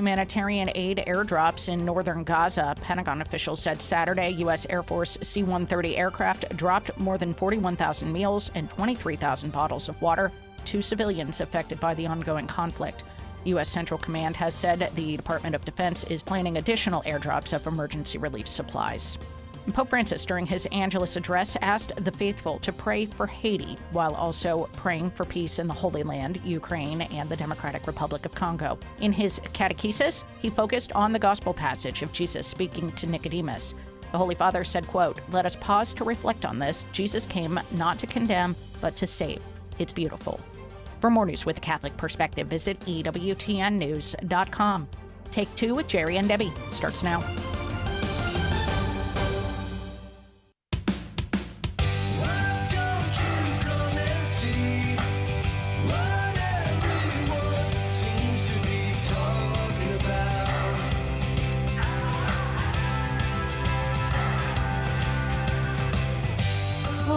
humanitarian aid airdrops in northern Gaza. Pentagon officials said Saturday U.S. Air Force C-130 aircraft dropped more than 41,000 meals and 23,000 bottles of water to civilians affected by the ongoing conflict. U.S. Central Command has said the Department of Defense is planning additional airdrops of emergency relief supplies. Pope Francis, during his Angelus address, asked the faithful to pray for Haiti while also praying for peace in the Holy Land, Ukraine, and the Democratic Republic of Congo. In his catechesis, he focused on the gospel passage of Jesus speaking to Nicodemus. The Holy Father said, quote, "Let us pause to reflect on this. Jesus came not to condemn, but to save." It's beautiful. For more news with a Catholic perspective, visit EWTNnews.com. Take Two with Jerry and Debbie starts now.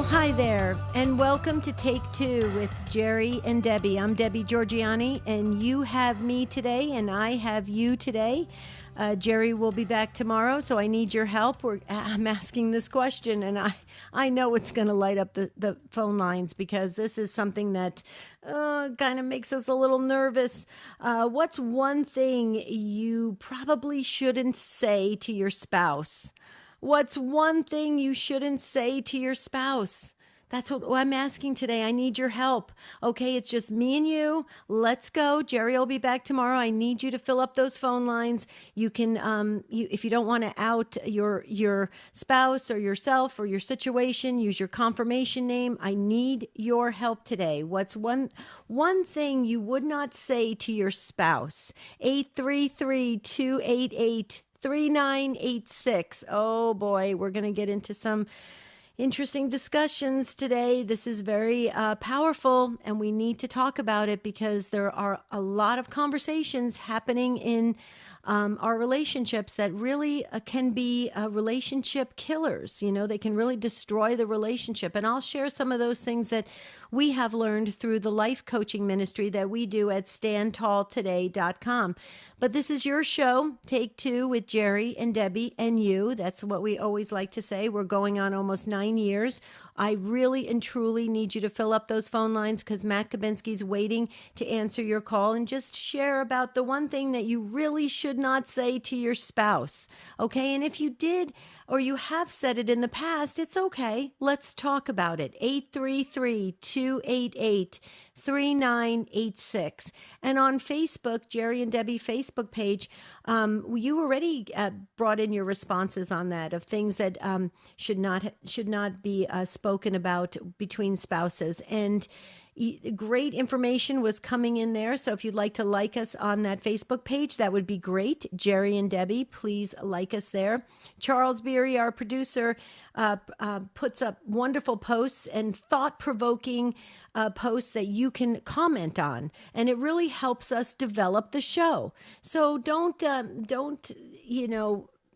Hi there, and welcome to Take Two with Jerry and Debbie. I'm Debbie Georgiani, and you have me today, and I have you today. Jerry will be back tomorrow, so I need your help. I'm asking this question, and I know it's going to light up the phone lines because this is something that kind of makes us a little nervous. What's one thing you probably shouldn't say to your spouse? What's one thing you shouldn't say to your spouse? That's what I'm asking today. I need your help. Okay, it's just me and you. Let's go. Jerry will be back tomorrow. I need you to fill up those phone lines. You can, if you don't want to out your spouse or yourself or your situation, use your confirmation name. I need your help today. What's one thing you would not say to your spouse? 833-288-3986. Oh boy, we're going to get into some interesting discussions today. This is very powerful, and we need to talk about it because there are a lot of conversations happening in our relationships that really can be relationship killers. You know, they can really destroy the relationship. And I'll share some of those things that we have learned through the life coaching ministry that we do at standtalltoday.com. But this is your show, Take Two with Jerry and Debbie and you. That's what we always like to say. We're going on almost 9 years. I really and truly need you to fill up those phone lines because Matt Kabinski's waiting to answer your call and just share about the one thing that you really should not say to your spouse. Okay, and if you did or you have said it in the past, it's okay. Let's talk about it. 833-288-3986. And on Facebook, Jerry and Debbie Facebook page, you already brought in your responses on that of things that should not be spoken about between spouses. And great information was coming in there. So if you'd like to like us on that Facebook page, that would be great. Jerry and Debbie, please like us there. Charles Beery, our producer, puts up wonderful posts and thought-provoking posts that you can comment on. And it really helps us develop the show. So don't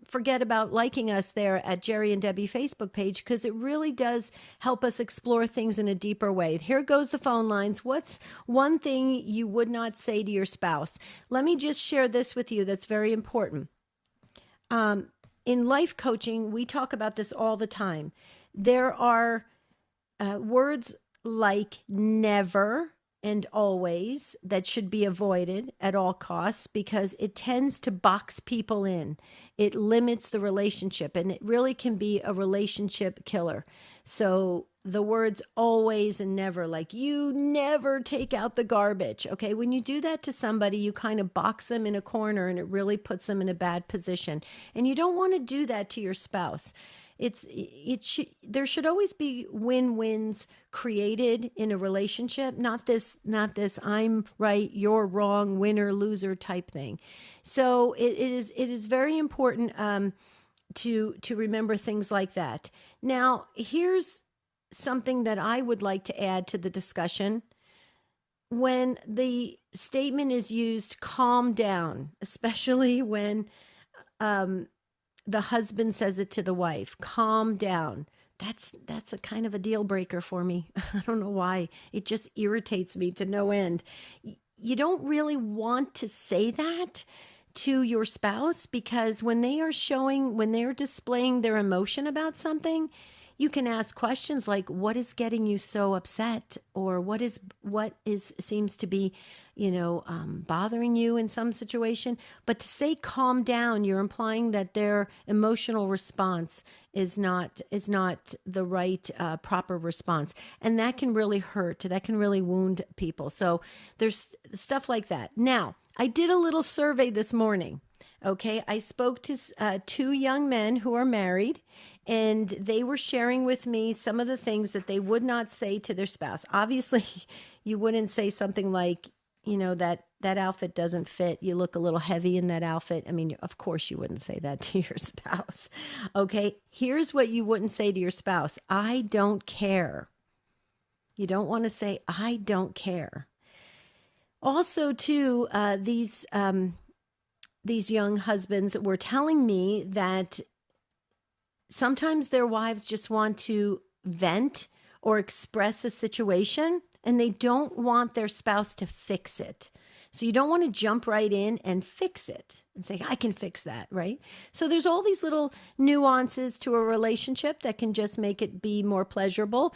forget about liking us there at Jerry and Debbie Facebook page because it really does help us explore things in a deeper way. Here goes the phone lines. What's one thing you would not say to your spouse? Let me just share this with you that's very important. In life coaching, we talk about this all the time. There are words like never and always that should be avoided at all costs because it tends to box people in. It limits the relationship and it really can be a relationship killer. So the words always and never, like you never take out the garbage. Okay, when you do that to somebody, you kind of box them in a corner and it really puts them in a bad position. And you don't want to do that to your spouse. There should always be win-wins created in a relationship, not this I'm right, you're wrong, winner loser type thing. So it is very important to remember things like that. Now, here's something that I would like to add to the discussion. When the statement is used, calm down, especially when the husband says it to the wife, calm down. That's a kind of a deal breaker for me. I don't know why. It just irritates me to no end. You don't really want to say that to your spouse, because when they're displaying their emotion about something, you can ask questions like, what is getting you so upset? Or what seems to be, bothering you in some situation? But to say calm down, you're implying that their emotional response is not the right proper response. And that can really hurt. That can really wound people. So there's stuff like that. Now, I did a little survey this morning. Okay, I spoke to 2 young men who are married, and they were sharing with me some of the things that they would not say to their spouse. Obviously, you wouldn't say something like, that outfit doesn't fit. You look a little heavy in that outfit. I mean, of course you wouldn't say that to your spouse. Okay, here's what you wouldn't say to your spouse. I don't care. You don't want to say, I don't care. Also, too, these young husbands were telling me that sometimes their wives just want to vent or express a situation, and they don't want their spouse to fix it. So you don't want to jump right in and fix it and say, I can fix that, right? So there's all these little nuances to a relationship that can just make it be more pleasurable.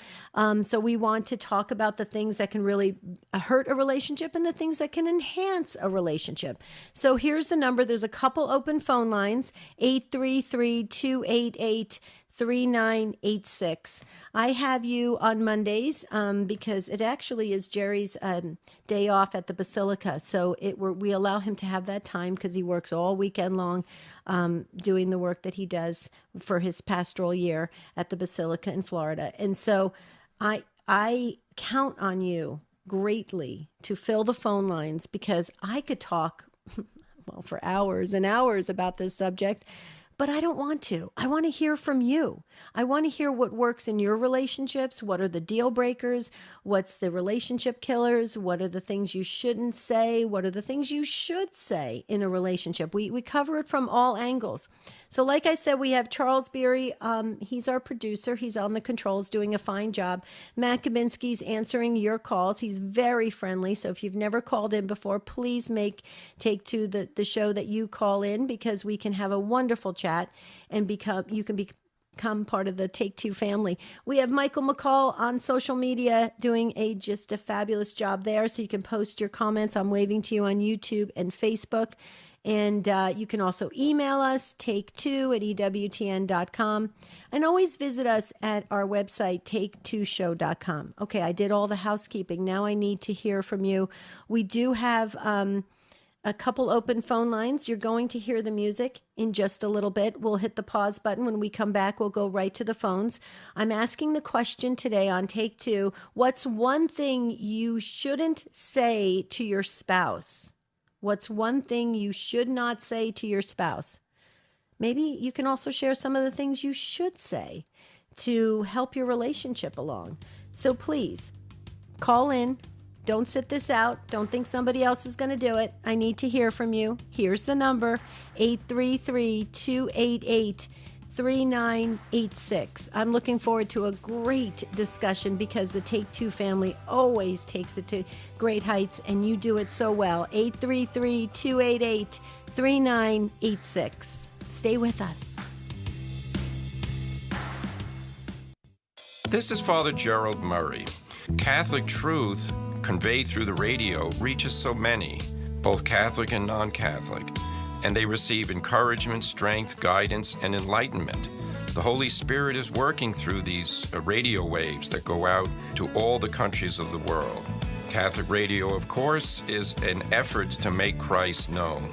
So we want to talk about the things that can really hurt a relationship and the things that can enhance a relationship. So here's the number. There's a couple open phone lines, 833-288-3986. I have you on Mondays because it actually is Jerry's day off at the Basilica. So we allow him to have that time because he works all weekend long doing the work that he does for his pastoral year at the Basilica in Florida. And so I count on you greatly to fill the phone lines, because I could talk for hours and hours about this subject. But I don't want to. I want to hear from you. I want to hear what works in your relationships. What are the deal breakers? What's the relationship killers? What are the things you shouldn't say? What are the things you should say in a relationship? We cover it from all angles. So like I said, we have Charles Beery. He's our producer. He's on the controls doing a fine job. Matt Kabinski's answering your calls. He's very friendly. So if you've never called in before, please take to the show that you call in, because we can have a wonderful chat and you can become part of the Take Two family. We have Michael McCall on social media doing just a fabulous job there. So you can post your comments. I'm waving to you on YouTube and Facebook. And you can also email us, take2@EWTN.com. And always visit us at our website, take2show.com. Okay, I did all the housekeeping. Now I need to hear from you. We do have a couple open phone lines. You're going to hear the music in just a little bit. We'll hit the pause button. When we come back, we'll go right to the phones. I'm asking the question today on Take Two, what's one thing you shouldn't say to your spouse? What's one thing you should not say to your spouse? Maybe you can also share some of the things you should say to help your relationship along. So please, call in. Don't sit this out. Don't think somebody else is going to do it. I need to hear from you. Here's the number, 833-288-3986. I'm looking forward to a great discussion, because the Take Two family always takes it to great heights, and you do it so well. 833-288-3986. Stay with us. This is Father Gerald Murray. Catholic truth conveyed through the radio reaches so many, both Catholic and non-Catholic, and they receive encouragement, strength, guidance, and enlightenment. The Holy Spirit is working through these radio waves that go out to all the countries of the world. Catholic radio, of course, is an effort to make Christ known.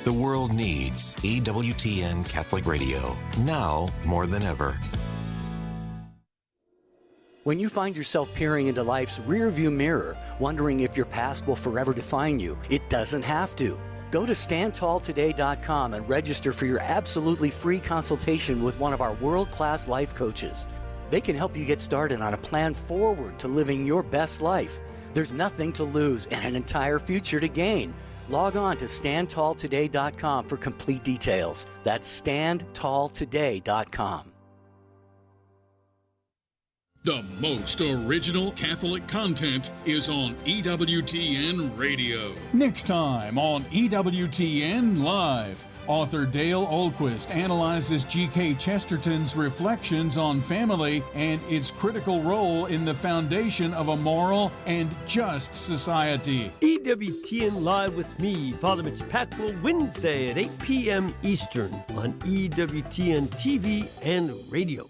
The world needs EWTN Catholic Radio, now more than ever. When you find yourself peering into life's rearview mirror, wondering if your past will forever define you, it doesn't have to. Go to StandTallToday.com and register for your absolutely free consultation with one of our world-class life coaches. They can help you get started on a plan forward to living your best life. There's nothing to lose and an entire future to gain. Log on to StandTallToday.com for complete details. That's StandTallToday.com. The most original Catholic content is on EWTN Radio. Next time on EWTN Live, author Dale Ahlquist analyzes G.K. Chesterton's reflections on family and its critical role in the foundation of a moral and just society. EWTN Live with me, Father Mitch Packrell, Wednesday at 8 p.m. Eastern on EWTN TV and radio.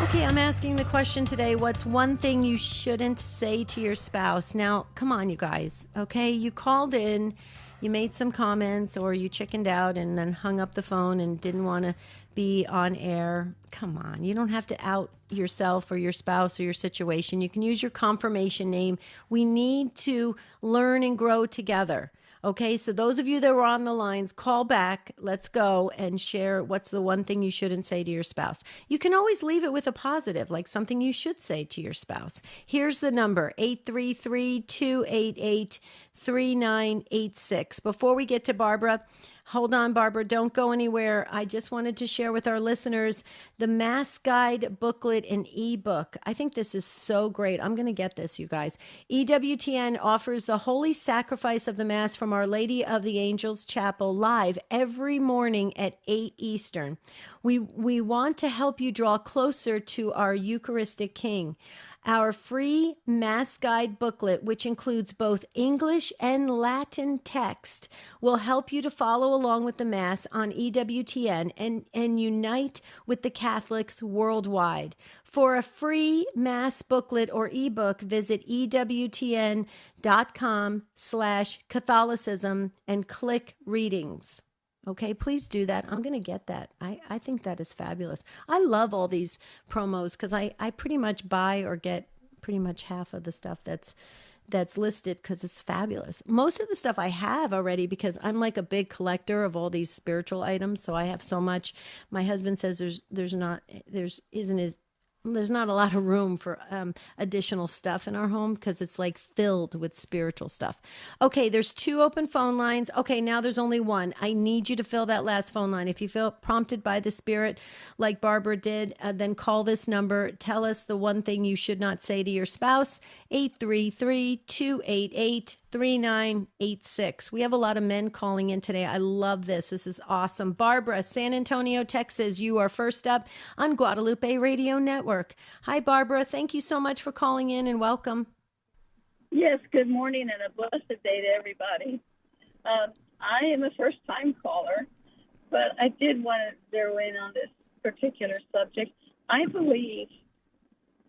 Okay, I'm asking the question today, what's one thing you shouldn't say to your spouse? Now, come on, you guys, okay? You called in, you made some comments, or you chickened out and then hung up the phone and didn't want to be on air. Come on, you don't have to out yourself or your spouse or your situation. You can use your confirmation name. We need to learn and grow together. Okay, so those of you that were on the lines, call back. Let's go and share what's the one thing you shouldn't say to your spouse. You can always leave it with a positive, like something you should say to your spouse. Here's the number, 833-288-3986. Before we get to Barbara, hold on, Barbara, don't go anywhere. I just wanted to share with our listeners the Mass Guide booklet and ebook. I think this is so great. I'm going to get this, you guys. EWTN offers the Holy Sacrifice of the Mass from Our Lady of the Angels Chapel live every morning at 8 Eastern. We want to help you draw closer to our Eucharistic King. Our free Mass Guide booklet, which includes both English and Latin text, will help you to follow along with the Mass on EWTN and unite with the Catholics worldwide. For a free Mass booklet or ebook, visit EWTN.com/Catholicism and click readings. Okay, please do that. I'm going to get that. I think that is fabulous. I love all these promos because I pretty much buy or get pretty much half of the stuff that's listed because it's fabulous. Most of the stuff I have already because I'm like a big collector of all these spiritual items. So I have so much. My husband says there's not a lot of room for additional stuff in our home because it's like filled with spiritual stuff. Okay, there's 2 open phone lines. Okay, now there's only 1. I need you to fill that last phone line. If you feel prompted by the Spirit, like Barbara did, then call this number. Tell us the one thing you should not say to your spouse, 833-288-3986. We have a lot of men calling in today. I love this. This is awesome. Barbara, San Antonio, Texas, you are first up on Guadalupe Radio Network. Hi, Barbara. Thank you so much for calling in and welcome. Yes, good morning and a blessed day to everybody. I am a first-time caller, but I did want to zero in on this particular subject. I believe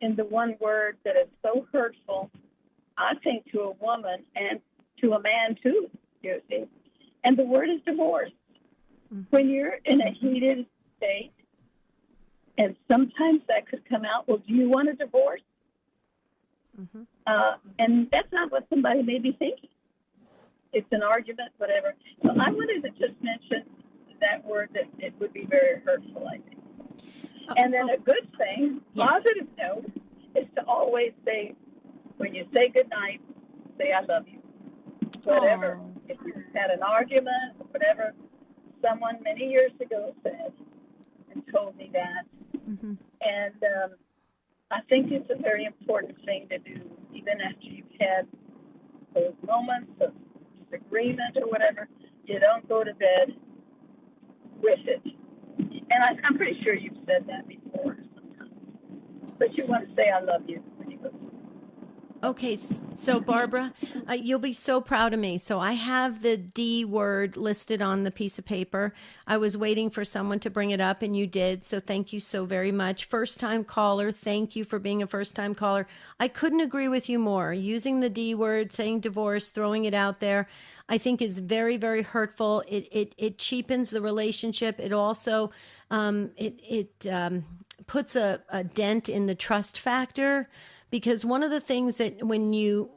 in the one word that is so hurtful, I think, to a woman and to a man, too, you see. And the word is divorce. Mm-hmm. When you're in a heated state, and sometimes that could come out, well, do you want a divorce? Mm-hmm. And that's not what somebody may be thinking. It's an argument, whatever. So I wanted to just mention that word that it would be very hurtful, I think. And then a good thing, positive note, is to always say, when you say goodnight, say I love you. Whatever. Oh. If you had an argument or whatever, someone many years ago said and told me that. Mm-hmm. And I think it's a very important thing to do, even after you've had those moments of disagreement or whatever. You don't go to bed with it. And I'm pretty sure you've said that before sometimes. But you want to say I love you when you go to bed. Okay, so Barbara, you'll be so proud of me. So I have the D word listed on the piece of paper. I was waiting for someone to bring it up, and you did. So thank you so very much. First-time caller, thank you for being a first-time caller. I couldn't agree with you more. Using the D word, saying divorce, throwing it out there, I think is very, very hurtful. It cheapens the relationship. It also puts a dent in the trust factor. Because one of the things that when you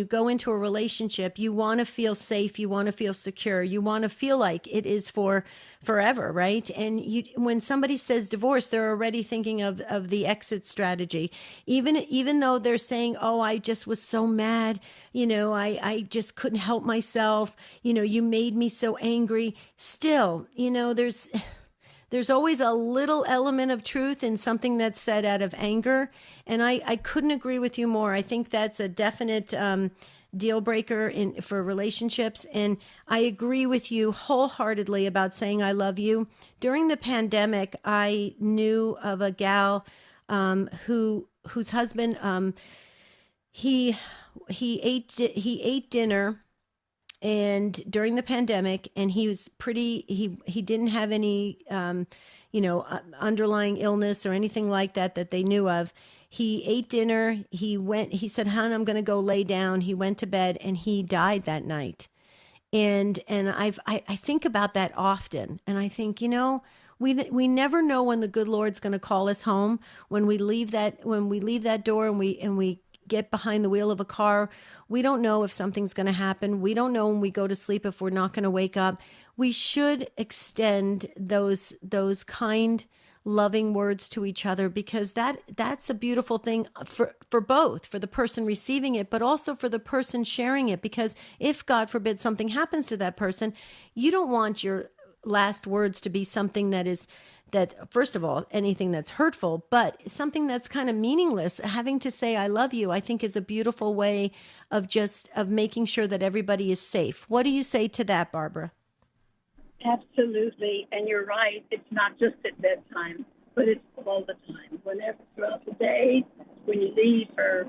go into a relationship, you want to feel safe, you want to feel secure, you want to feel like it is for forever, right? And when somebody says divorce, they're already thinking of the exit strategy. Even though they're saying, oh, I just was so mad, I just couldn't help myself, you made me so angry. Still, there's there's always a little element of truth in something that's said out of anger. And I couldn't agree with you more. I think that's a definite deal breaker for relationships. And I agree with you wholeheartedly about saying I love you. During the pandemic, I knew of a gal whose husband, he ate dinner and during the pandemic, and he was he didn't have any underlying illness or anything like that they knew of. He ate dinner, he said, "Hon, I'm going to go lay down." He went to bed and he died that night. And I think about that often, and I think, we never know when the good Lord's going to call us home. When we leave that door and we get behind the wheel of a car, we don't know if something's going to happen. We don't know when we go to sleep if we're not going to wake up. We should extend those kind, loving words to each other, because that's a beautiful thing for both, for the person receiving it, but also for the person sharing it. Because if, God forbid, something happens to that person, you don't want your last words to be something that first of all, anything that's hurtful, but something that's kind of meaningless. Having to say I love you, I think, is a beautiful way of making sure that everybody is safe. What do you say to that, Barbara? Absolutely, and you're right. It's not just at bedtime, but it's all the time. Whenever throughout the day, when you leave for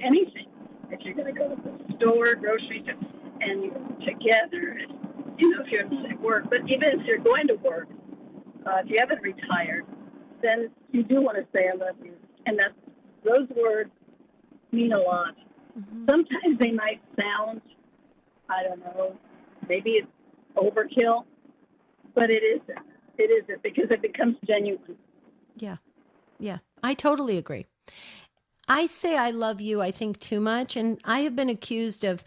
anything, if you're going to go to the store, grocery store, and you're together, if you're at work, but even if you're going to work, if you haven't retired, then you do want to say I love you, and those words mean a lot. Mm-hmm. Sometimes they might sound, I don't know, maybe it's overkill, but it isn't. It isn't, because it becomes genuine. Yeah, I totally agree. I say I love you, I think, too much, and I have been accused of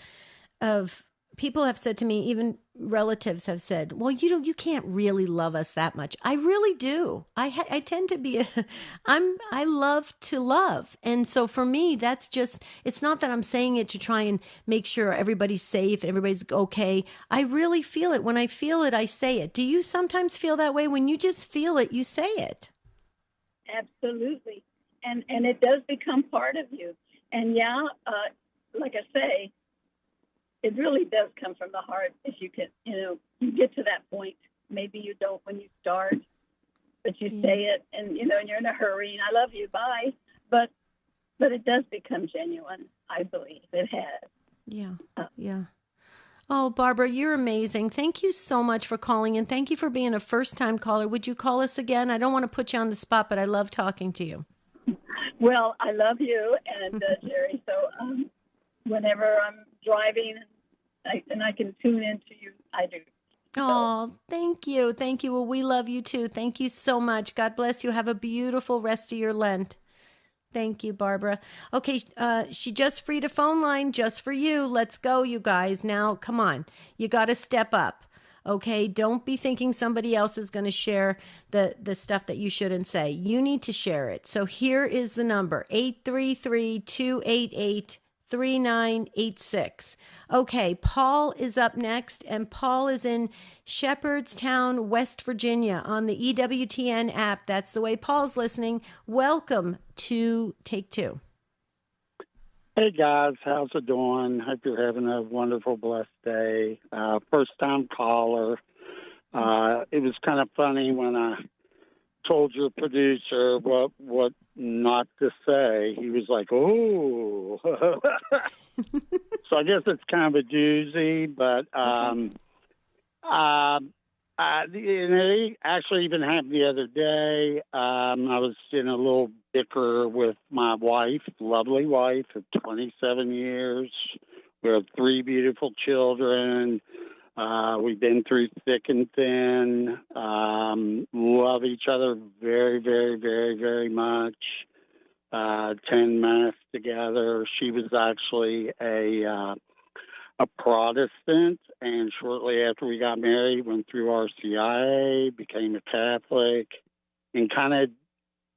people have said to me, even relatives have said, well, you can't really love us that much. I really do. I tend to be, I love to love. And so for me, that's just, it's not that I'm saying it to try and make sure everybody's safe, everybody's okay. I really feel it. When I feel it, I say it. Do you sometimes feel that way? When you just feel it, you say it. Absolutely. And it does become part of you. And like I say, it really does come from the heart. If you can, you get to that point. Maybe you don't when you start, but you say it, and and you're in a hurry. And I love you, bye. But it does become genuine. I believe it has. Yeah. Oh, Barbara, you're amazing. Thank you so much for calling, and thank you for being a first-time caller. Would you call us again? I don't want to put you on the spot, but I love talking to you. Well, I love you, and Jerry. So whenever I'm driving. And I can tune into you. I do. Oh, thank you. Thank you. Well, we love you too. Thank you so much. God bless you. Have a beautiful rest of your Lent. Thank you, Barbara. Okay, she just freed a phone line just for you. Let's go, you guys. Now, come on. You got to step up. Okay, don't be thinking somebody else is going to share the stuff that you shouldn't say. You need to share it. So here is the number, 833-288-3986. Okay, Paul is up next, and Paul is in Shepherdstown, West Virginia on the EWTN app. That's the way Paul's listening. Welcome to Take Two. Hey guys, how's it doing? Hope you're having a wonderful, blessed day. First time caller. It was kind of funny when I told your producer what not to say. He was like, "Oh," so I guess it's kind of a doozy. But it actually even happened the other day. I was in a little bicker with my wife, lovely wife of 27 years. We have 3 beautiful children. We've been through thick and thin, love each other very, very, very, very much. 10 months together. She was actually a Protestant, and shortly after we got married, went through RCIA, became a Catholic, and kind of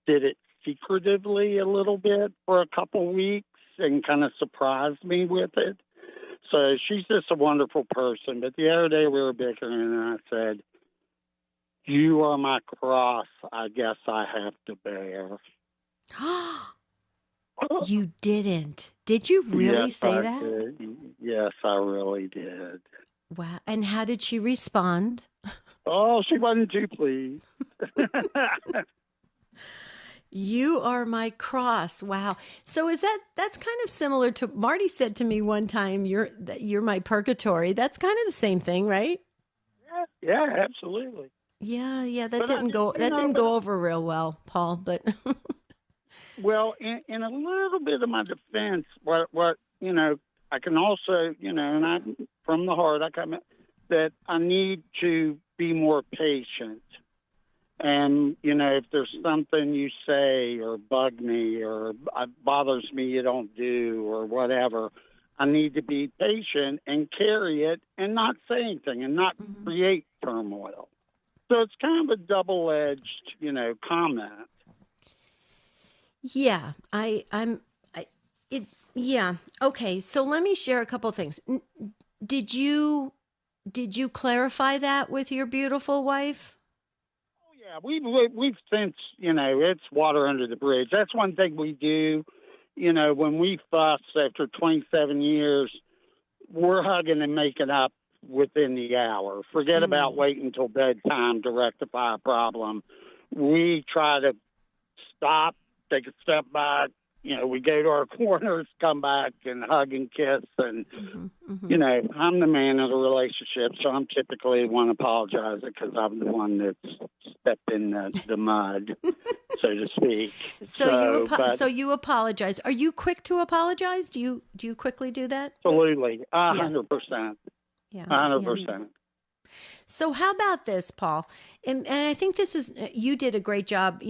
did it secretively a little bit for a couple weeks and kind of surprised me with it. So she's just a wonderful person. But the other day we were bickering, and I said, You are my cross, I guess I have to bear. You didn't. Did you really Yes, say I that? did. Yes, I really did. Wow. And how did she respond? Oh, she wasn't too pleased. You are my cross. Wow. So that's kind of similar to Marty said to me one time, you're my purgatory. That's kind of the same thing, right? Yeah, absolutely. Yeah, that But didn't go over real well, Paul, but well, in a little bit of my defense, what I can also, and I from the heart, I come that I need to be more patient. And, if there's something you say or bug me or bothers me you don't do or whatever, I need to be patient and carry it and not say anything and not create turmoil. So it's kind of a double-edged, comment. yeah, yeah. Okay, so let me share a couple things. Did you clarify that with your beautiful wife? Yeah, we've since, it's water under the bridge. That's one thing we do. When we fuss after 27 years, we're hugging and making up within the hour. Forget about waiting until bedtime to rectify a problem. We try to stop, take a step back. We go to our corners, come back and hug and kiss. And, I'm the man of the relationship, so I'm typically the one apologizing because I'm the one that's stepped in the mud, so to speak. So you apologize. Are you quick to apologize? Do you quickly do that? Absolutely. 100%. Yeah. 100%. So how about this, Paul? And I think you did a great job,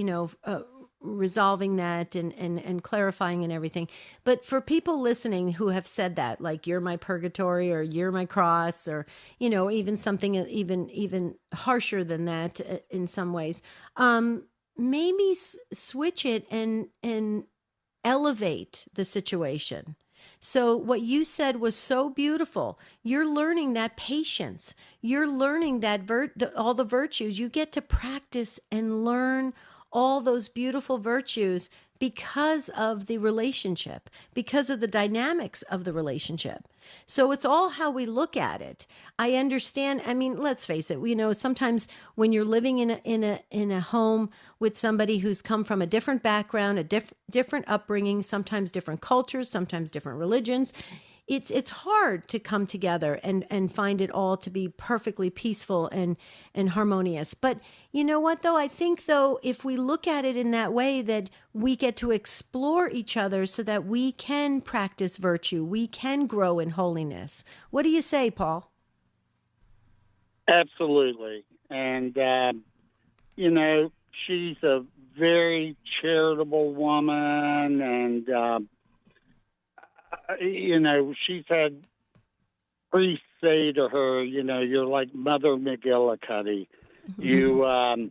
resolving that and clarifying and everything. But for people listening who have said that, like you're my purgatory or you're my cross or, even something even harsher than that in some ways, maybe switch it and elevate the situation. So what you said was so beautiful. You're learning that patience. You're learning that all the virtues. You get to practice and learn all those beautiful virtues because of the relationship, because of the dynamics of the relationship. So it's all how we look at it. I understand. I mean, let's face it. Sometimes when you're living in a home with somebody who's come from a different background, a different upbringing, sometimes different cultures, sometimes different religions, it's hard to come together and find it all to be perfectly peaceful and harmonious. But you know what, though? I think, if we look at it in that way, that we get to explore each other so that we can practice virtue, we can grow in holiness. What do you say, Paul? Absolutely. And, she's a very charitable woman and, she's had priests say to her, you're like Mother McGillicuddy. You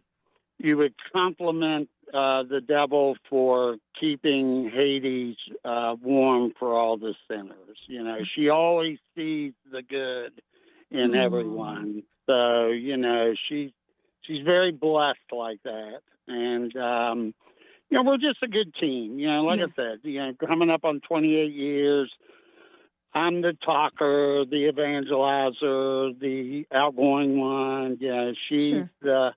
would compliment the devil for keeping Hades warm for all the sinners. She always sees the good in everyone. So, she's very blessed like that. And, we're just a good team. Like I said, coming up on 28 years, I'm the talker, the evangelizer, the outgoing one. She's the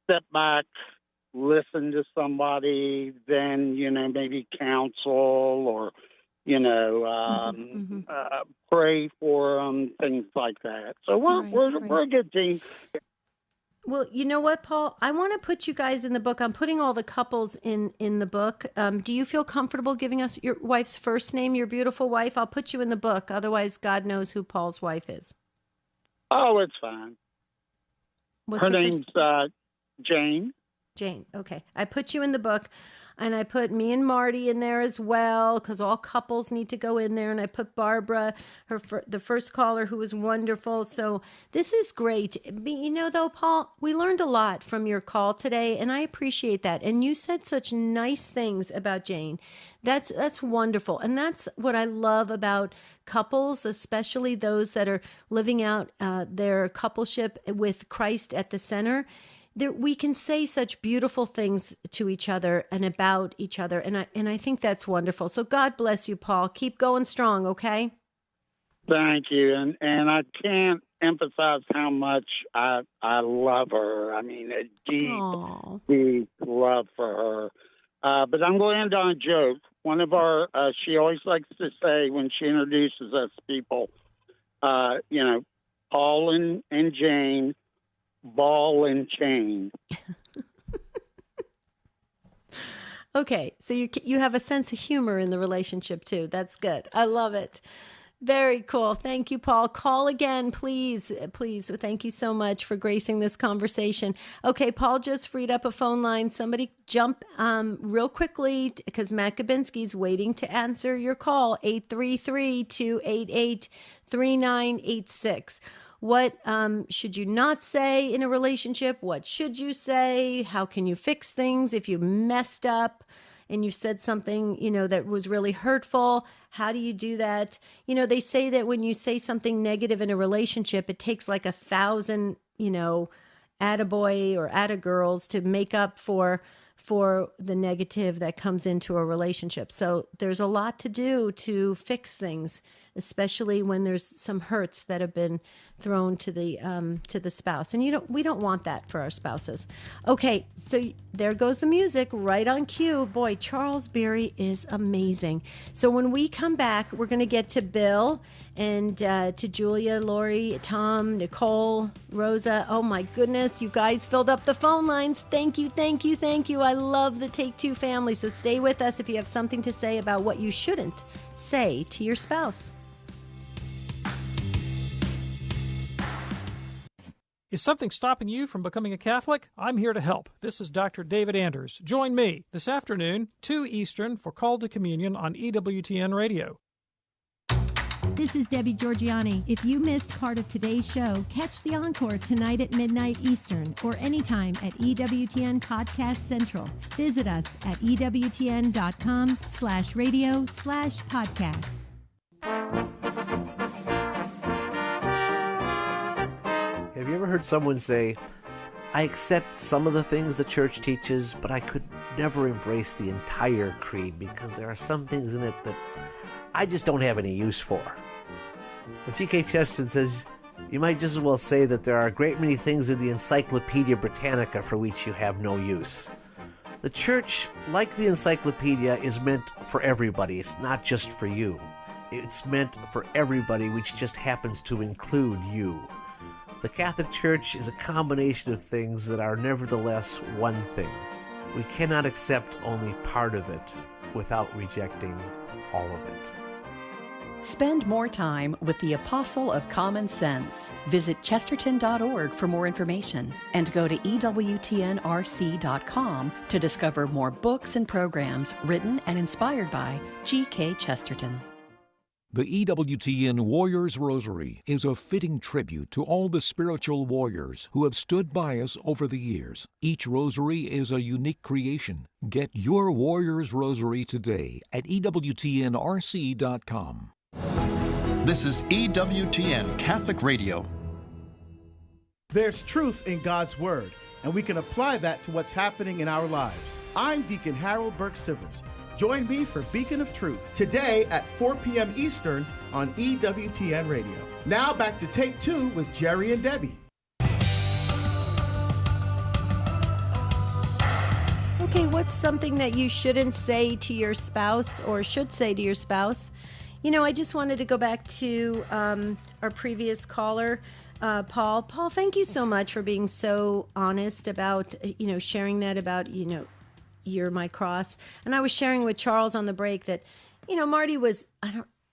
step back, listen to somebody, then, maybe counsel or, pray for them, things like that. So we're a good team. Well, you know what, Paul? I want to put you guys in the book. I'm putting all the couples in the book. Do you feel comfortable giving us your wife's first name, your beautiful wife? I'll put you in the book. Otherwise, God knows who Paul's wife is. Oh, it's fine. What's her name's Jane. Jane. Okay. I put you in the book. And I put me and Marty in there as well, because all couples need to go in there. And I put Barbara, the first caller, who was wonderful. So this is great. You know, though, Paul, we learned a lot from your call today, and I appreciate that. And you said such nice things about Jane. That's wonderful. And that's what I love about couples, especially those that are living out their coupleship with Christ at the center. We can say such beautiful things to each other and about each other. And I think that's wonderful. So God bless you, Paul. Keep going strong, okay? Thank you. And I can't emphasize how much I love her. I mean, a deep love for her. But I'm going to end on a joke. One of our, she always likes to say when she introduces us people, Paul and Jane, ball and chain. Okay, so you have a sense of humor in the relationship too. That's good. I love it. Very cool. Thank you, Paul. Call again, please. Please. Thank you so much for gracing this conversation. Okay, Paul just freed up a phone line. Somebody jump real quickly, because Matt Gabinski's waiting to answer your call. 833-288-3986. What should you not say in a relationship? What should you say? How can you fix things if you messed up and you said something, that was really hurtful? How do you do that? They say that when you say something negative in a relationship, it takes like 1,000, attaboy or attagirls to make up for the negative that comes into a relationship. So there's a lot to do to fix things, especially when there's some hurts that have been thrown to the spouse. And we don't want that for our spouses. Okay, so there goes the music right on cue. Boy, Charles Berry is amazing. So when we come back, we're going to get to Bill and to Julia, Lori, Tom, Nicole, Rosa. Oh my goodness, you guys filled up the phone lines. Thank you, thank you, thank you. I love the Take Two family. So stay with us if you have something to say about what you shouldn't say to your spouse. Is something stopping you from becoming a Catholic? I'm here to help. This is Dr. David Anders. Join me this afternoon, 2 Eastern, for Call to Communion on EWTN Radio. This is Debbie Georgiani. If you missed part of today's show, catch the encore tonight at midnight Eastern or anytime at EWTN Podcast Central. Visit us at EWTN.com/radio/podcasts. Have you ever heard someone say, I accept some of the things the church teaches, but I could never embrace the entire creed because there are some things in it that I just don't have any use for? Well, G.K. Chesterton says, you might just as well say that there are a great many things in the Encyclopedia Britannica for which you have no use. The church, like the encyclopedia, is meant for everybody. It's not just for you. It's meant for everybody, which just happens to include you. The Catholic Church is a combination of things that are nevertheless one thing. We cannot accept only part of it without rejecting all of it. Spend more time with the Apostle of Common Sense. Visit chesterton.org for more information and go to EWTNRC.com to discover more books and programs written and inspired by G.K. Chesterton. The EWTN Warriors Rosary is a fitting tribute to all the spiritual warriors who have stood by us over the years. Each rosary is a unique creation. Get your Warriors Rosary today at EWTNRC.com. This is EWTN Catholic Radio. There's truth in God's Word, and we can apply that to what's happening in our lives. I'm Deacon Harold Burke-Sivers. Join me for Beacon of Truth today at 4 p.m. Eastern on EWTN Radio. Now back to Take Two with Jerry and Debbie. Okay, what's something that you shouldn't say to your spouse or should say to your spouse? I just wanted to go back to our previous caller, Paul. Paul, thank you so much for being so honest about, sharing that about, You're My Cross. And I was sharing with Charles on the break that, Marty was,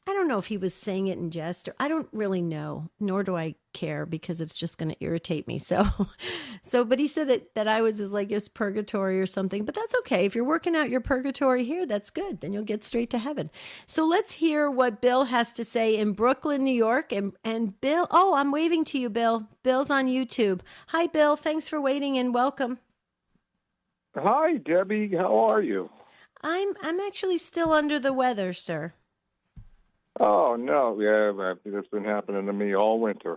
I don't know if he was saying it in jest, or I don't really know, nor do I care because it's just going to irritate me. But he said that I was like his purgatory or something, but that's okay. If you're working out your purgatory here, that's good. Then you'll get straight to heaven. So let's hear what Bill has to say in Brooklyn, New York. And Bill, oh, I'm waving to you, Bill. Bill's on YouTube. Hi, Bill. Thanks for waiting and welcome. Hi, Debbie. How are you? I'm actually still under the weather, sir. Oh, no. Yeah, it's been happening to me all winter.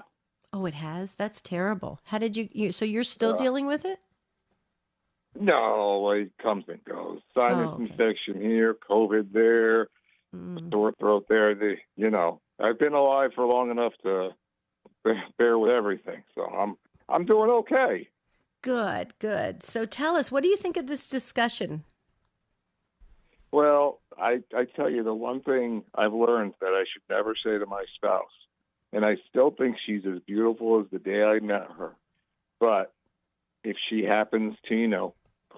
Oh, it has? That's terrible. How did so you're still dealing with it? No, it comes and goes. Sinus infection here, COVID there, sore throat there. I've been alive for long enough to bear with everything. So I'm doing okay. Good, good. So tell us, what do you think of this discussion? Well, I tell you, the one thing I've learned that I should never say to my spouse, and I still think she's as beautiful as the day I met her, but if she happens to,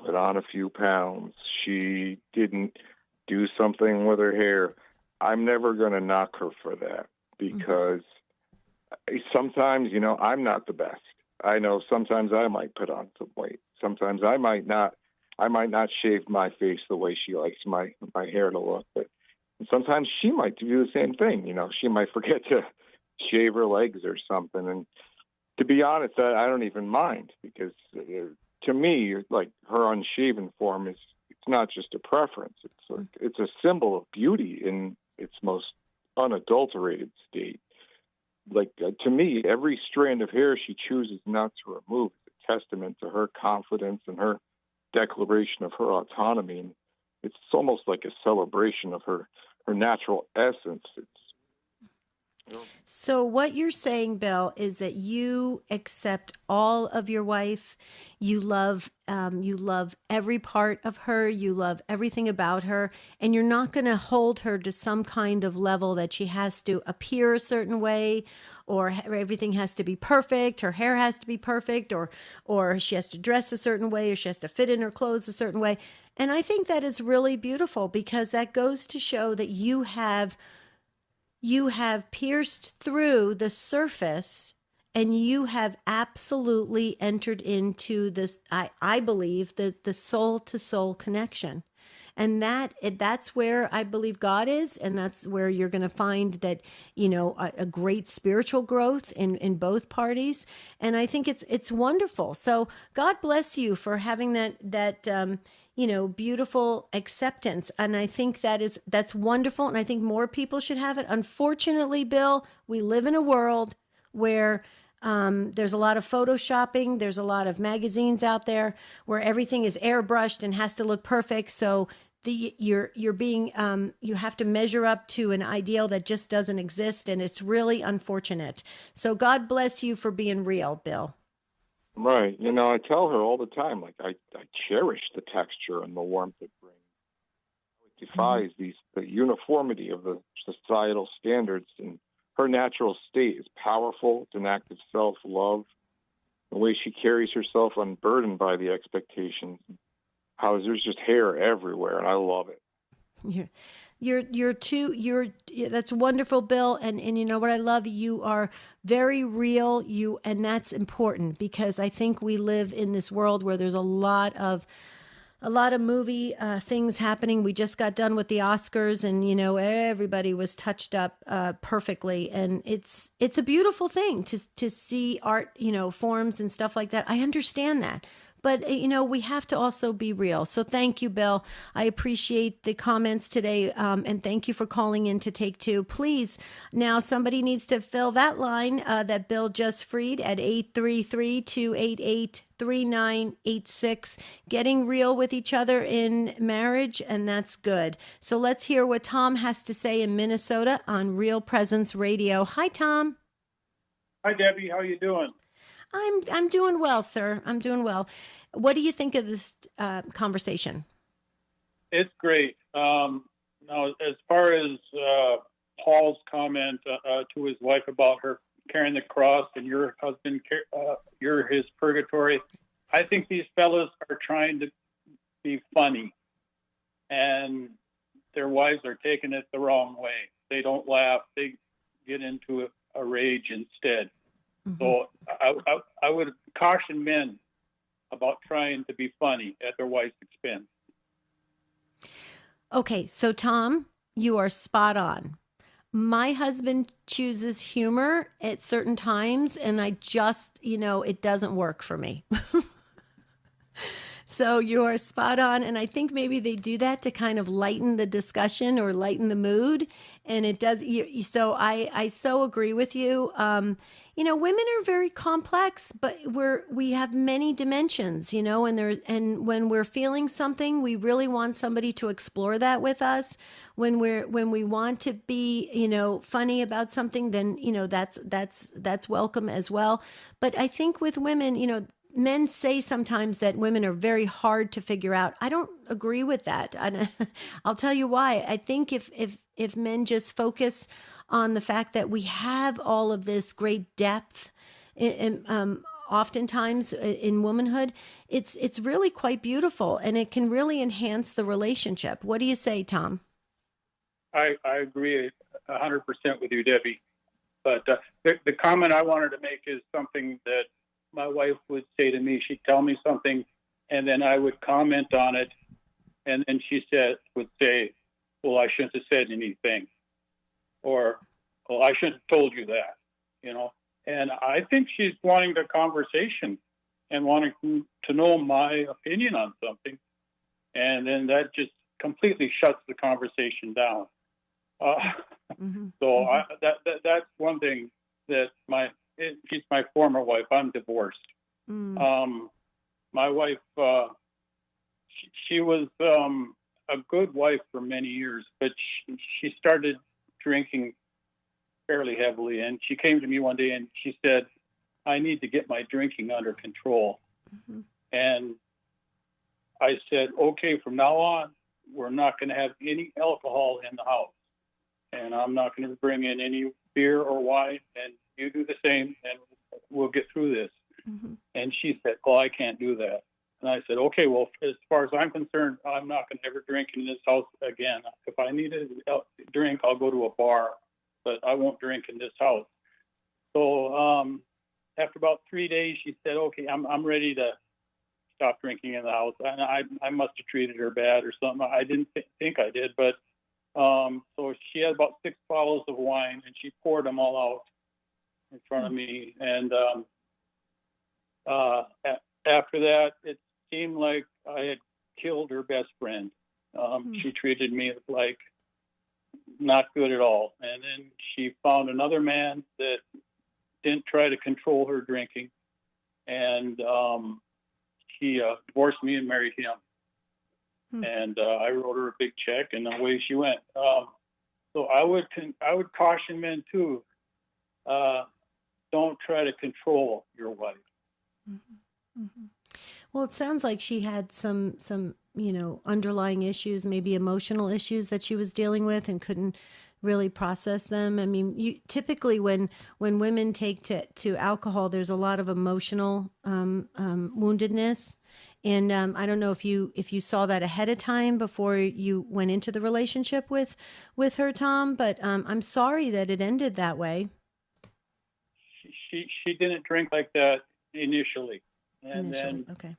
put on a few pounds, she didn't do something with her hair, I'm never going to knock her for that, because sometimes, I'm not the best. I know sometimes I might put on some weight. Sometimes I might not shave my face the way she likes my hair to look, but sometimes she might do the same thing. She might forget to shave her legs or something. And to be honest, I don't even mind, because to me, like, her unshaven form it's not just a preference. It's a symbol of beauty in its most unadulterated state. Like, to me, every strand of hair she chooses not to remove is a testament to her confidence and her declaration of her autonomy. And it's almost like a celebration of her natural essence. So what you're saying, Bill, is that you accept all of your wife. You love every part of her. You love everything about her, and you're not going to hold her to some kind of level that she has to appear a certain way, or everything has to be perfect. Her hair has to be perfect, or she has to dress a certain way, or she has to fit in her clothes a certain way. And I think that is really beautiful, because that goes to show that you have pierced through the surface, and you have absolutely entered into this, I believe, the soul-to-soul connection. And that's where I believe God is, and that's where you're going to find that, a great spiritual growth in both parties. And I think it's wonderful. So God bless you for having that beautiful acceptance. And I think that's wonderful. And I think more people should have it. Unfortunately, Bill, we live in a world where there's a lot of photoshopping. There's a lot of magazines out there where everything is airbrushed and has to look perfect. So you're being you have to measure up to an ideal that just doesn't exist, and it's really unfortunate. So God bless you for being real, Bill. Right. I tell her all the time, like, I cherish the texture and the warmth it brings. It defies the uniformity of the societal standards, and her natural state is powerful. It's an act of self-love. The way she carries herself unburdened by the expectations. How there's just hair everywhere, and I love it. That's wonderful, Bill. And you know what I love? You are very real. And that's important, because I think we live in this world where there's a lot of movie things happening. We just got done with the Oscars, and everybody was touched up perfectly, and it's a beautiful thing to see art, forms and stuff like that. I understand that. But, we have to also be real. So thank you, Bill. I appreciate the comments today. And thank you for calling in to Take Two. Please, now somebody needs to fill that line that Bill just freed at 833-288-3986. Getting real with each other in marriage, and that's good. So let's hear what Tom has to say in Minnesota on Real Presence Radio. Hi, Tom. Hi, Debbie. How are you doing? I'm doing well, sir. I'm doing well. What do you think of this conversation? It's great. Now, as far as Paul's comment to his wife about her carrying the cross and your husband, you're his purgatory, I think these fellas are trying to be funny, and their wives are taking it the wrong way. They don't laugh. They get into a rage instead. So I would caution men about trying to be funny at their wife's expense. Okay, so Tom, you are spot on. My husband chooses humor at certain times, and I just, it doesn't work for me. So you are spot on. And I think maybe they do that to kind of lighten the discussion or lighten the mood. And it does. So I so agree with you. Women are very complex, but we have many dimensions, and when we're feeling something, we really want somebody to explore that with us. When we want to be, funny about something, then, that's welcome as well. But I think with women, men say sometimes that women are very hard to figure out. I don't agree with that. I'll tell you why. I think if men just focus on the fact that we have all of this great depth, oftentimes in womanhood, it's really quite beautiful, and it can really enhance the relationship. What do you say, Tom? I agree 100% with you, Debbie. But the comment I wanted to make is something that my wife would say to me. She'd tell me something, and then I would comment on it, and then she would say, well, I shouldn't have said anything, or, well, I shouldn't have told you that, And I think she's wanting the conversation and wanting to know my opinion on something, and then that just completely shuts the conversation down. That's one thing that she's my former wife. I'm divorced. My wife, she was a good wife for many years, but she started drinking fairly heavily. And she came to me one day and she said, I need to get my drinking under control. And I said, okay, from now on, we're not going to have any alcohol in the house. And I'm not going to bring in any beer or wine. And you do the same, and we'll get through this. And she said, oh, I can't do that. And I said, okay, well, as far as I'm concerned, I'm not going to ever drink in this house again. If I need a drink, I'll go to a bar, but I won't drink in this house. So after about 3 days, she said, okay, I'm ready to stop drinking in the house. And I must have treated her bad or something. I didn't think I did, but so she had about 6 bottles of wine, and she poured them all out in front of me. And after that, it seemed like I had killed her best friend. She treated me like not good at all. And then she found another man that didn't try to control her drinking. And he divorced me and married him. And I wrote her a big check, and away she went. So I would caution men too. Don't try to control your wife. Well, it sounds like she had some underlying issues, maybe emotional issues that she was dealing with and couldn't really process them. I mean, typically when women take to alcohol, there's a lot of emotional woundedness. And I don't know if you saw that ahead of time before you went into the relationship with her, Tom, but I'm sorry that it ended that way. She didn't drink like that initially. And then okay.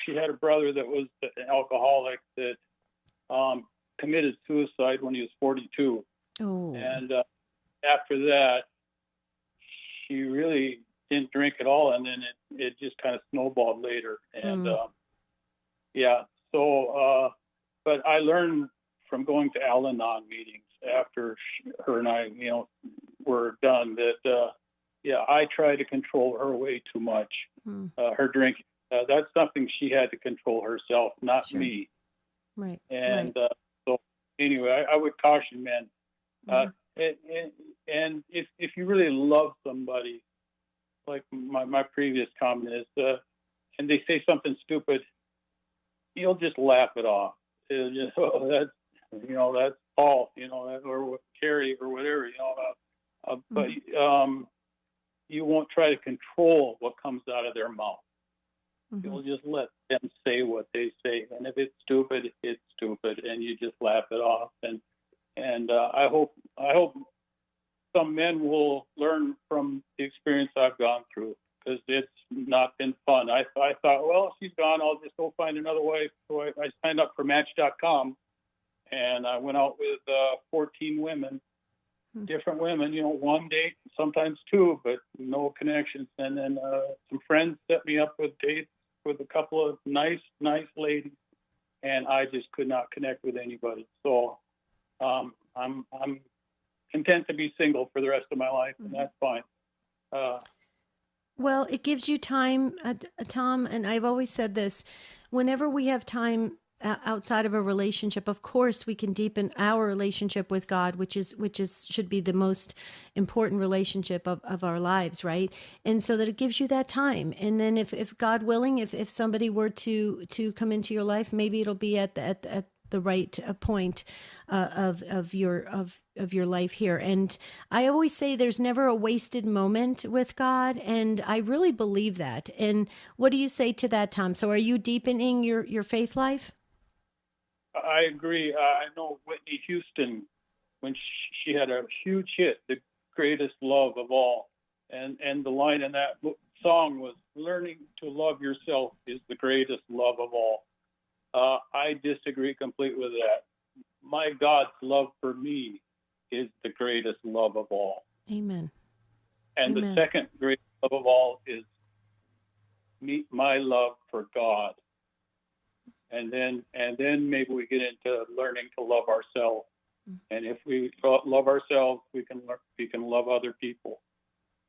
She had a brother that was an alcoholic that committed suicide when he was 42. Oh. And after that, she really didn't drink at all, and then it just kind of snowballed later. And but I learned from going to Al-Anon meetings after her and I, were done that I try to control her way too much. Her drinking. That's something she had to control herself, not me. Right. And so anyway, I would caution men. And if you really love somebody, like my previous comment is, and they say something stupid, you'll just laugh it off. It'll just, that's Paul, or Carrie or whatever, but you won't try to control what comes out of their mouth. You'll just let them say what they say, and if it's stupid, it's stupid, and you just laugh it off. And I hope some men will learn from the experience I've gone through, because it's not been fun. I thought, well, she's gone, I'll just go find another wife. So I signed up for Match.com, and I went out with 14 women, different women, one date, sometimes two, but no connections. And then some friends set me up with dates with a couple of nice ladies, and I just could not connect with anybody. So I'm content to be single for the rest of my life, and that's fine. Well, it gives you time, Tom, and I've always said this, whenever we have time outside of a relationship, of course we can deepen our relationship with God, which should be the most important relationship of our lives, right? And so that it gives you that time. And then if God willing, if somebody were to come into your life, maybe it'll be at the right point of your life here. And I always say there's never a wasted moment with God, and I really believe that. And what do you say to that, Tom? So are you deepening your faith life? I agree. I know Whitney Houston, when she had a huge hit, The Greatest Love of All, and the line in that song was, learning to love yourself is the greatest love of all. I disagree completely with that. My God's love for me is the greatest love of all. Amen. And Amen. The second greatest love of all is my love for God. And then maybe we get into learning to love ourselves. And if we love ourselves, we can love other people.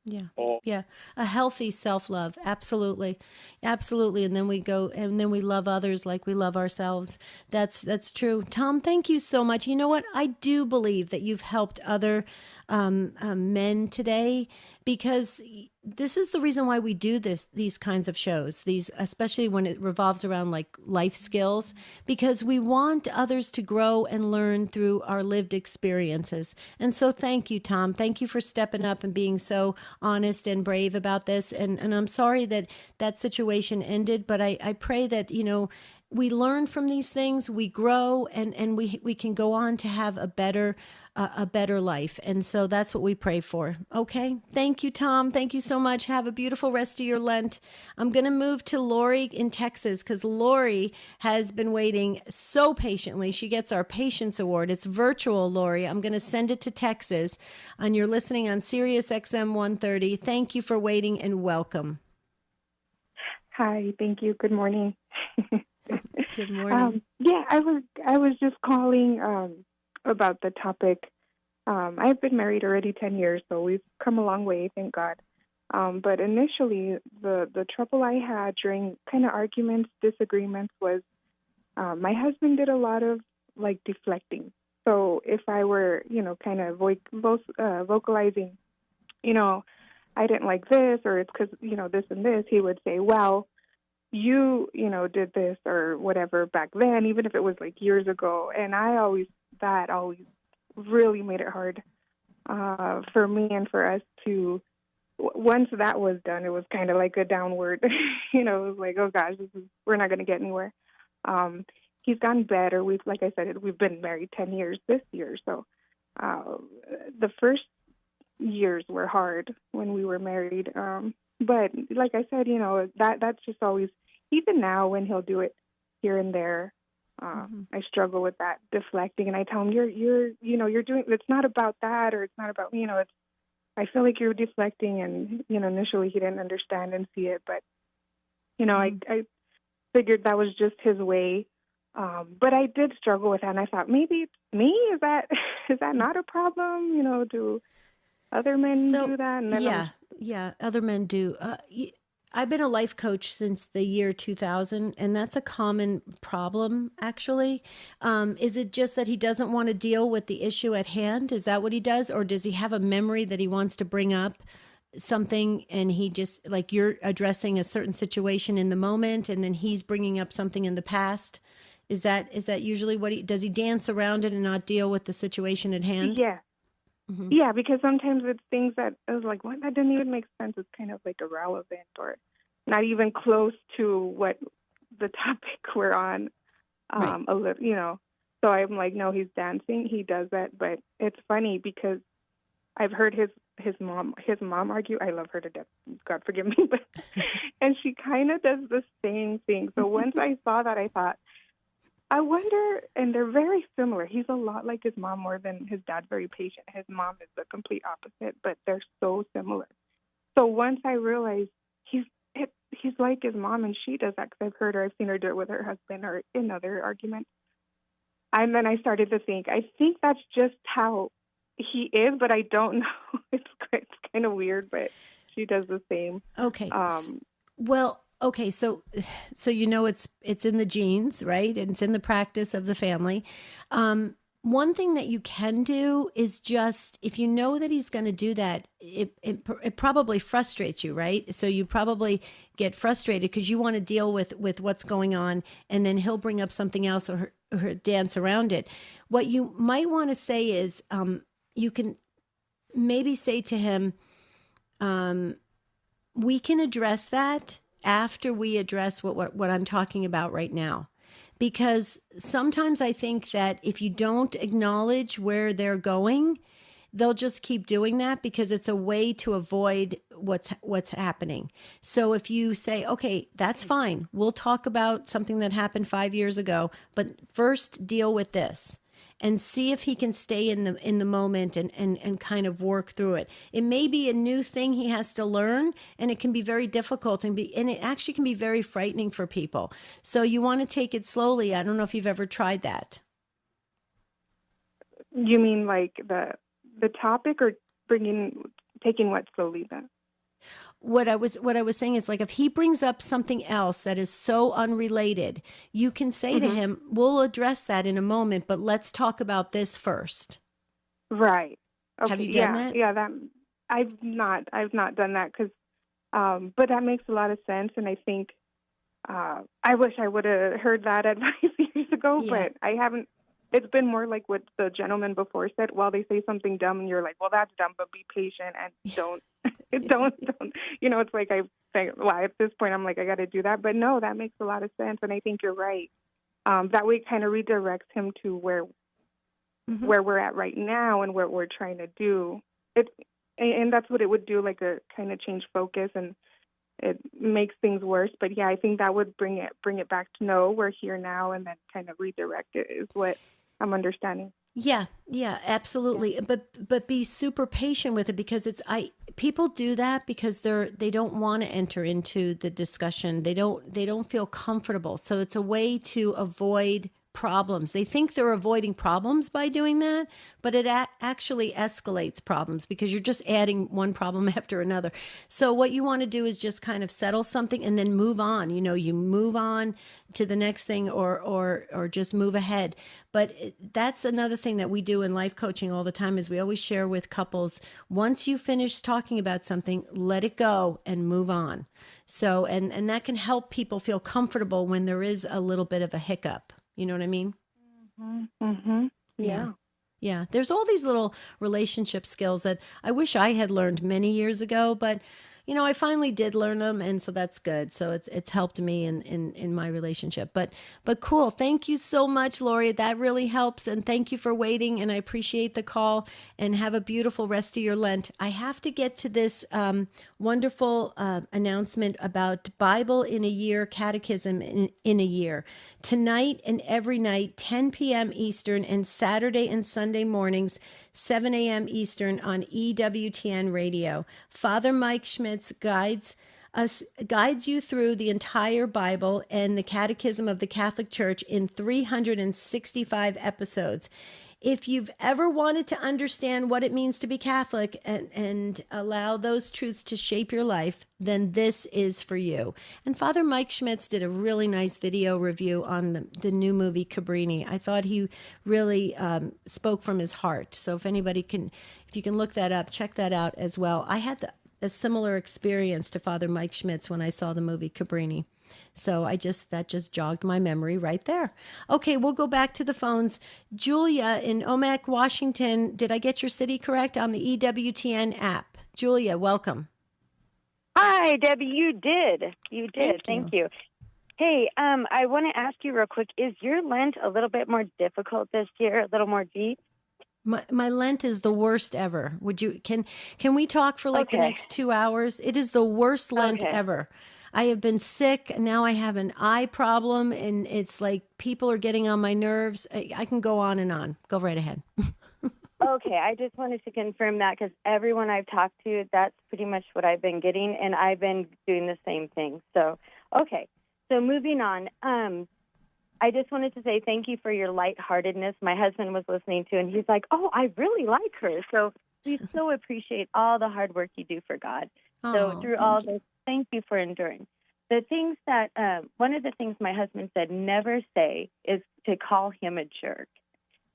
Yeah. Oh. Yeah. A healthy self-love. Absolutely. Absolutely. And then we love others like we love ourselves. That's true. Tom, thank you so much. You know what? I do believe that you've helped other men today, because this is the reason why we do these kinds of shows, especially when it revolves around like life skills, because we want others to grow and learn through our lived experiences. And so thank you, Tom. Thank you for stepping up and being so honest and brave about this. And I'm sorry that situation ended, but I pray that, we learn from these things, we grow, and we can go on to have a better life. And so that's what we pray for. Okay. Thank you, Tom. Thank you so much. Have a beautiful rest of your Lent. I'm going to move to Lori in Texas, because Lori has been waiting so patiently. She gets our Patience Award. It's virtual, Lori. I'm going to send it to Texas. And you're listening on Sirius XM 130. Thank you for waiting, and welcome. Hi. Thank you. Good morning. Good morning. I was just calling about the topic. I've been married already 10 years, so we've come a long way, thank God. But initially, the trouble I had during kind of arguments, disagreements was my husband did a lot of deflecting. So if I were, kind of vocalizing, I didn't like this, or it's because, this and this, he would say, well, you did this or whatever back then, even if it was years ago. And that always really made it hard for me and for us to, once that was done, it was kind of like a downward, it was like, oh gosh, we're not going to get anywhere. He's gotten better. Like I said, we've been married 10 years this year. So the first years were hard when we were married. But like I said, that's just always, even now when he'll do it here and there, I struggle with that deflecting, and I tell him, you're doing, it's not about that, or it's not about, it's, I feel like you're deflecting. And, initially he didn't understand and see it, but, I figured that was just his way. But I did struggle with that, and I thought, maybe it's me. Is that not a problem? Do other men do that? And then other men do. I've been a life coach since the year 2000, and that's a common problem, actually. Is it just that he doesn't want to deal with the issue at hand? Is that what he does? Or does he have a memory that he wants to bring up something, and he just, like, you're addressing a certain situation in the moment, and then he's bringing up something in the past? Is that usually what does he dance around it and not deal with the situation at hand? Yeah. Mm-hmm. Yeah, because sometimes it's things that I was like, what? That didn't even make sense. It's kind of irrelevant, or not even close to what the topic we're on. Right. A little, you know. So I'm like, no, he's dancing. He does that, but it's funny because I've heard his mom argue. I love her to death. God forgive me, but and she kind of does the same thing. So once I saw that, I thought, I wonder, and they're very similar. He's a lot like his mom more than his dad, very patient. His mom is the complete opposite, but they're so similar. So once I realized he's like his mom, and she does that because I've heard her, I've seen her do it with her husband or in other arguments. And then I started to think, I think that's just how he is, but I don't know. It's kind of weird, but she does the same. Okay. Well, okay. So you know it's in the genes, right? And it's in the practice of the family. One thing that you can do is just, if you know that he's going to do that, it probably frustrates you, right? So you probably get frustrated because you want to deal with what's going on, and then he'll bring up something else or dance around it. What you might want to say is, you can maybe say to him, we can address that after we address what I'm talking about right now. Because sometimes I think that if you don't acknowledge where they're going, they'll just keep doing that because it's a way to avoid what's happening. So if you say, okay, that's fine. We'll talk about something that happened 5 years ago, but first deal with this. And see if he can stay in the moment and kind of work through it. It may be a new thing he has to learn, and it can be very difficult and it actually can be very frightening for people. So you want to take it slowly. I don't know if you've ever tried that. You mean like the topic, or taking what slowly then? What I was saying is, like, if he brings up something else that is so unrelated, you can say to him, we'll address that in a moment, but let's talk about this first. Right. Okay. Have you done that? Yeah, that I've not done that because, but that makes a lot of sense. And I think, I wish I would have heard that advice years ago, but I haven't. It's been more like what the gentleman before said. Well, they say something dumb and you're like, well, that's dumb, but be patient and don't, you know, it's like I think, well, at this point I'm like, I got to do that. But no, that makes a lot of sense. And I think you're right. That way it kind of redirects him to where we're at right now and what we're trying to do. And that's what it would do, like a kind of change focus, and it makes things worse. But yeah, I think that would bring it back to no, we're here now, and then kind of redirect it is what I'm understanding. Yeah, absolutely. But be super patient with it, because people do that because they don't want to enter into the discussion. They don't feel comfortable. So it's a way to avoid problems. They think they're avoiding problems by doing that, but it actually escalates problems because you're just adding one problem after another. So what you want to do is just kind of settle something and then move on. You know, you move on to the next thing or just move ahead. But that's another thing that we do in life coaching all the time is we always share with couples, once you finish talking about something, let it go and move on. So, and that can help people feel comfortable when there is a little bit of a hiccup. You know what I mean? Mm-hmm. Yeah. There's all these little relationship skills that I wish I had learned many years ago, but you know, I finally did learn them, and so that's good. So it's helped me in my relationship. But cool. Thank you so much, Lori. That really helps, and thank you for waiting, and I appreciate the call, and have a beautiful rest of your Lent. I have to get to this wonderful announcement about Bible in a Year, Catechism in a Year. Tonight and every night, 10 p.m. Eastern, and Saturday and Sunday mornings, 7 a.m. Eastern on EWTN Radio. Father Mike Schmitz guides you through the entire Bible and the Catechism of the Catholic Church in 365 episodes. If you've ever wanted to understand what it means to be Catholic and allow those truths to shape your life, then this is for you. And Father Mike Schmitz did a really nice video review on the new movie Cabrini. I thought he really spoke from his heart. So if you can look that up, check that out as well. I had a similar experience to Father Mike Schmitz when I saw the movie Cabrini. So that just jogged my memory right there. Okay, we'll go back to the phones. Julia in Omak, Washington. Did I get your city correct on the EWTN app? Julia, welcome. Hi, Debbie. You did. You did. Thank you. Hey, I want to ask you real quick, is your Lent a little bit more difficult this year, a little more deep? My Lent is the worst ever. Would you can we talk for like the next 2 hours? It is the worst Lent ever. I have been sick, and now I have an eye problem, and it's like people are getting on my nerves. I can go on and on. Go right ahead. Okay, I just wanted to confirm that because everyone I've talked to, that's pretty much what I've been getting, and I've been doing the same thing. So, okay. So moving on, I just wanted to say thank you for your lightheartedness. My husband was listening to, and he's like, "Oh, I really like her." So we so appreciate all the hard work you do for God. So through all this, thank you for enduring. The things that one of the things my husband said never say is to call him a jerk,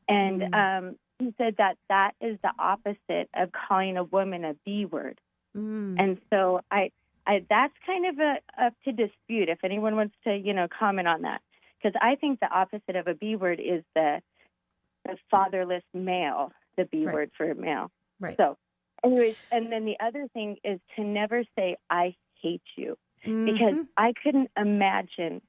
and he said that is the opposite of calling a woman a B word. And so I that's kind of up to dispute if anyone wants to, comment on that. Because I think the opposite of a B word is the fatherless male, the B word for male. Right. So anyways, and then the other thing is to never say, I hate you. Because I couldn't imagine,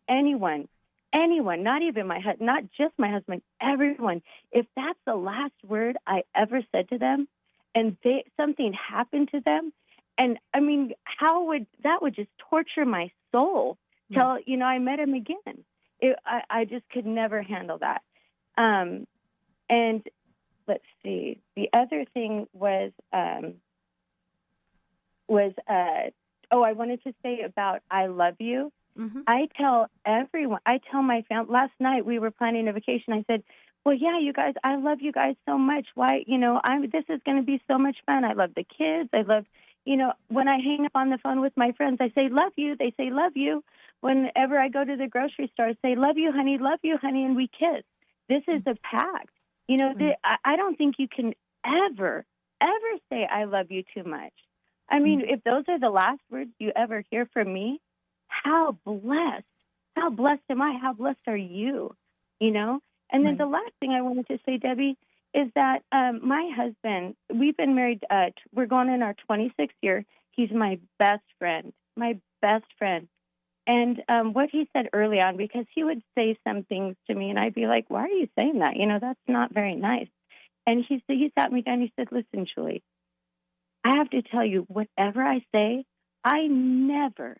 anyone, not even not just my husband, everyone, if that's the last word I ever said to them and something happened to them, and that would just torture my soul till, I met him again. I just could never handle that. And let's see, the other thing was I wanted to say about I love you. I tell everyone, I tell my family, last night we were planning a vacation. I said, well, yeah, you guys, I love you guys so much. Why, this is going to be so much fun. I love the kids. I love, when I hang up on the phone with my friends, I say, love you. They say, love you. Whenever I go to the grocery store, I say, love you, honey, and we kiss. This is a pact. I don't think you can ever say I love you too much. If those are the last words you ever hear from me, how blessed am I? How blessed are you? And then the last thing I wanted to say, Debbie, is that my husband, we've been married, we're going in our 26th year. He's my best friend. And what he said early on, because he would say some things to me, and I'd be like, why are you saying that? That's not very nice. And he sat me down, he said, listen, Julie, I have to tell you, whatever I say, I never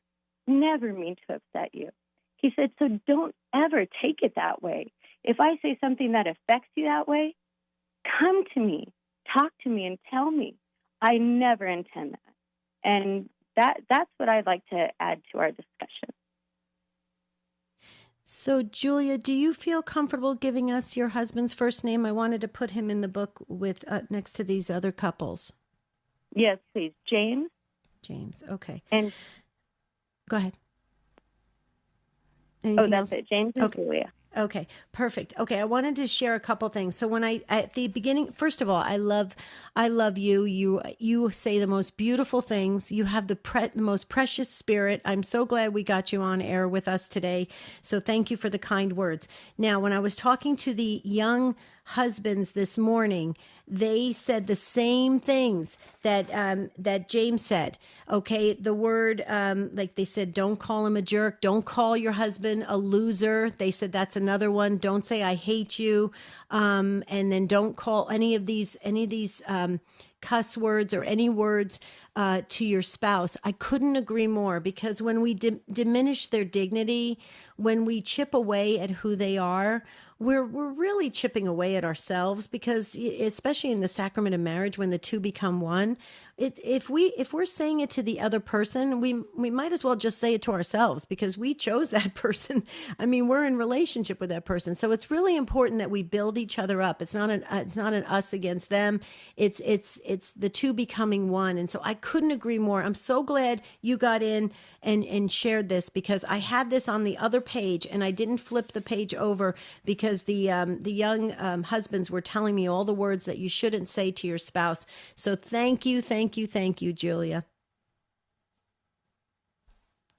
mean to upset you. He said, so don't ever take it that way. If I say something that affects you that way, come to me, talk to me, and tell me. I never intend that. And that's what I'd like to add to our discussion. So, Julia, do you feel comfortable giving us your husband's first name? I wanted to put him in the book with next to these other couples. Yes, please. James. Okay. And go ahead. Anything that's else? it. James and Julia. Okay, perfect. Okay, I wanted to share a couple things. So when at the beginning, first of all, I love you. You say the most beautiful things. You have the most precious spirit. I'm so glad we got you on air with us today. So thank you for the kind words. Now, when I was talking to the young husbands this morning, they said the same things that James said. Okay, the word, like they said, don't call him a jerk. Don't call your husband a loser. They said that's another one. Don't say I hate you, and then don't call any of these cuss words or any words to your spouse. I couldn't agree more, because when we diminish their dignity, when we chip away at who they are, we're really chipping away at ourselves, because especially in the sacrament of marriage, when the two become one, if we're saying it to the other person, we might as well just say it to ourselves, because we chose that person. We're in relationship with that person. So it's really important that we build each other up. It's not an us against them. It's the two becoming one. And so I couldn't agree more. I'm so glad you got in and shared this, because I had this on the other page and I didn't flip the page over, because the young husbands were telling me all the words that you shouldn't say to your spouse. So thank you, Julia.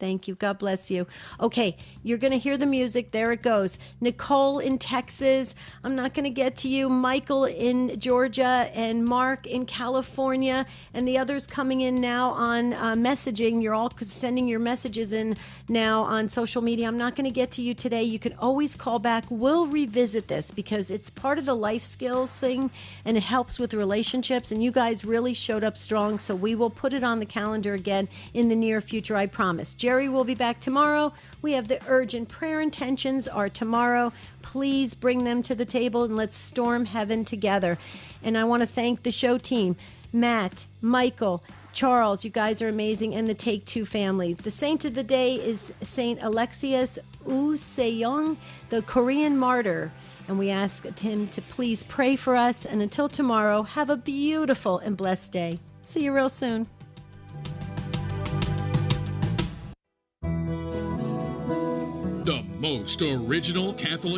Thank you. God bless you. Okay, you're going to hear the music. There it goes. Nicole in Texas. I'm not going to get to you. Michael in Georgia and Mark in California and the others coming in now on messaging. You're all sending your messages in now on social media. I'm not going to get to you today. You can always call back. We'll revisit this because it's part of the life skills thing and it helps with relationships. And you guys really showed up strong. So we will put it on the calendar again in the near future, I promise. Jerry will be back tomorrow. We have the urgent prayer intentions are tomorrow. Please bring them to the table and let's storm heaven together. And I want to thank the show team, Matt, Michael, Charles, you guys are amazing, and the Take Two family. The saint of the day is Saint Alexius Useong, the Korean martyr. And we ask him to please pray for us. And until tomorrow, have a beautiful and blessed day. See you real soon. The most original Catholic